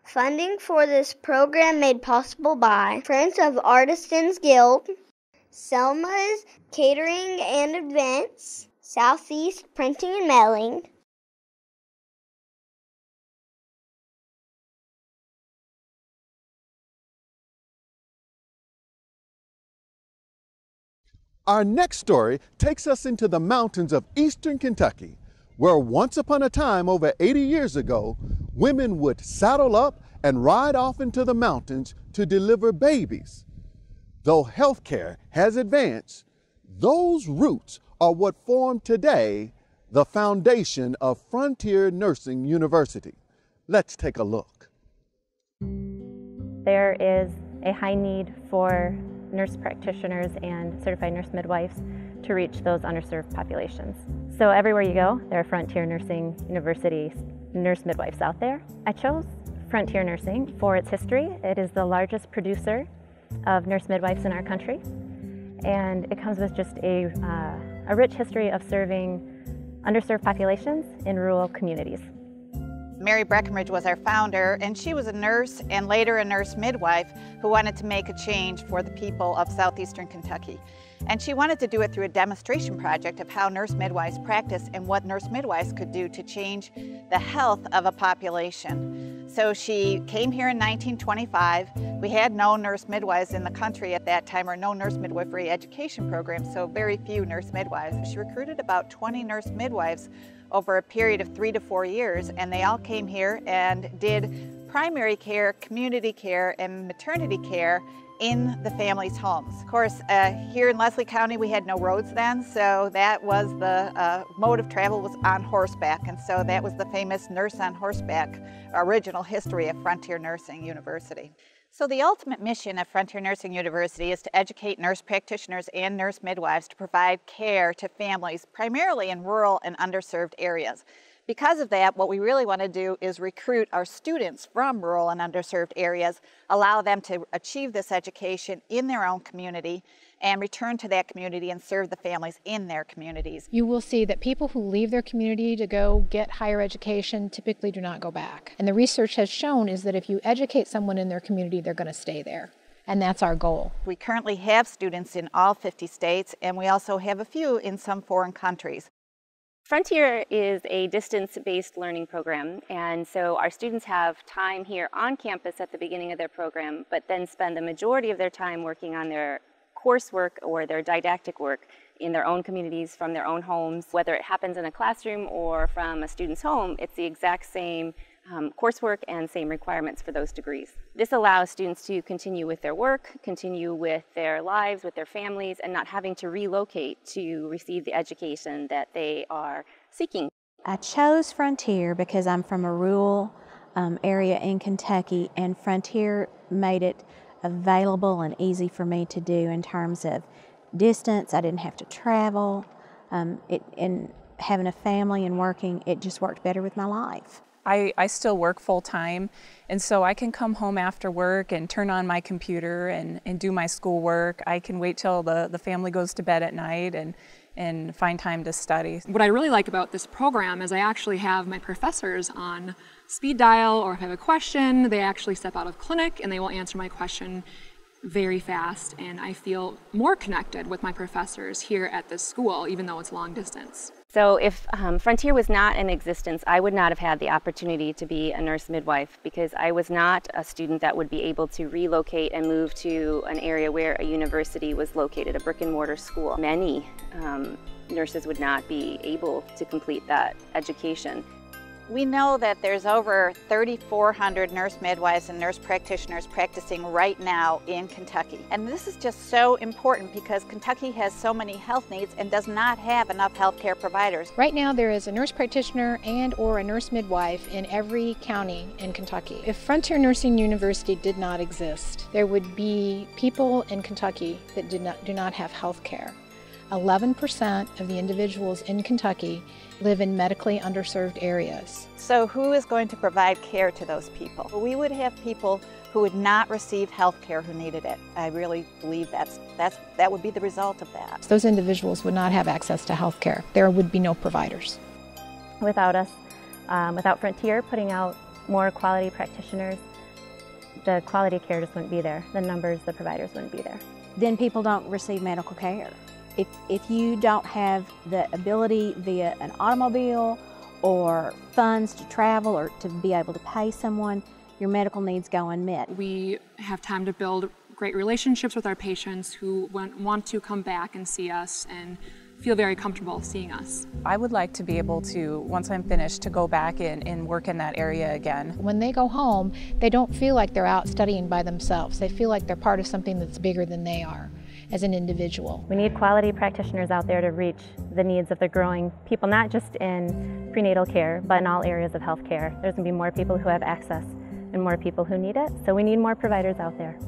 Funding for this program made possible by Friends of Artisans Guild, Selma's Catering and Events, Southeast Printing and Mailing. Our next story takes us into the mountains of eastern Kentucky, where once upon a time, over 80 years ago, women would saddle up and ride off into the mountains to deliver babies. Though healthcare has advanced, those roots are what form today the foundation of Frontier Nursing University. Let's take a look. There is a high need for nurse practitioners and certified nurse midwives to reach those underserved populations. So everywhere you go, there are Frontier Nursing University nurse midwives out there. I chose Frontier Nursing for its history. It is the largest producer of nurse midwives in our country, and it comes with just a rich history of serving underserved populations in rural communities. Mary Breckenridge was our founder, and she was a nurse and later a nurse midwife who wanted to make a change for the people of southeastern Kentucky. And she wanted to do it through a demonstration project of how nurse midwives practice and what nurse midwives could do to change the health of a population. So she came here in 1925. We had no nurse midwives in the country at that time, or no nurse midwifery education program, so very few nurse midwives. She recruited about 20 nurse midwives over a period of 3 to 4 years, and they all came here and did primary care, community care, and maternity care in the family's homes. Of course, here in Leslie County, we had no roads then, so that was the mode of travel was on horseback, and so that was the famous Nurse on Horseback original history of Frontier Nursing University. So the ultimate mission of Frontier Nursing University is to educate nurse practitioners and nurse midwives to provide care to families primarily in rural and underserved areas. Because of that, what we really want to do is recruit our students from rural and underserved areas, allow them to achieve this education in their own community, and return to that community and serve the families in their communities. You will see that people who leave their community to go get higher education typically do not go back. And the research has shown is that if you educate someone in their community, they're going to stay there. And that's our goal. We currently have students in all 50 states, and we also have a few in some foreign countries. Frontier is a distance-based learning program, and so our students have time here on campus at the beginning of their program, but then spend the majority of their time working on their coursework or their didactic work in their own communities, from their own homes. Whether it happens in a classroom or from a student's home, it's the exact same coursework and same requirements for those degrees. This allows students to continue with their work, continue with their lives, with their families, and not having to relocate to receive the education that they are seeking. I chose Frontier because I'm from a rural area in Kentucky, and Frontier made it available and easy for me to do in terms of distance. I didn't have to travel, and having a family and working, it just worked better with my life. I still work full-time, and so I can come home after work and turn on my computer and do my schoolwork. I can wait till the family goes to bed at night and find time to study. What I really like about this program is I actually have my professors on speed dial, or if I have a question, they actually step out of clinic and they will answer my question very fast, and I feel more connected with my professors here at this school, even though it's long distance. So if Frontier was not in existence, I would not have had the opportunity to be a nurse midwife, because I was not a student that would be able to relocate and move to an area where a university was located, a brick and mortar school. Many nurses would not be able to complete that education. We know that there's over 3,400 nurse midwives and nurse practitioners practicing right now in Kentucky. And this is just so important because Kentucky has so many health needs and does not have enough healthcare providers. Right now there is a nurse practitioner and or a nurse midwife in every county in Kentucky. If Frontier Nursing University did not exist, there would be people in Kentucky that do not have health care. 11% of the individuals in Kentucky live in medically underserved areas. So who is going to provide care to those people? We would have people who would not receive health care who needed it. I really believe that would be the result of that. Those individuals would not have access to health care. There would be no providers. Without us, without Frontier putting out more quality practitioners, the quality of care just wouldn't be there. The numbers, the providers wouldn't be there. Then people don't receive medical care. If you don't have the ability via an automobile or funds to travel or to be able to pay someone, your medical needs go unmet. We have time to build great relationships with our patients who want to come back and see us and feel very comfortable seeing us. I would like to be able to, once I'm finished, to go back and work in that area again. When they go home, they don't feel like they're out studying by themselves. They feel like they're part of something that's bigger than they are as an individual. We need quality practitioners out there to reach the needs of the growing people, not just in prenatal care, but in all areas of health care. There's going to be more people who have access and more people who need it, so we need more providers out there.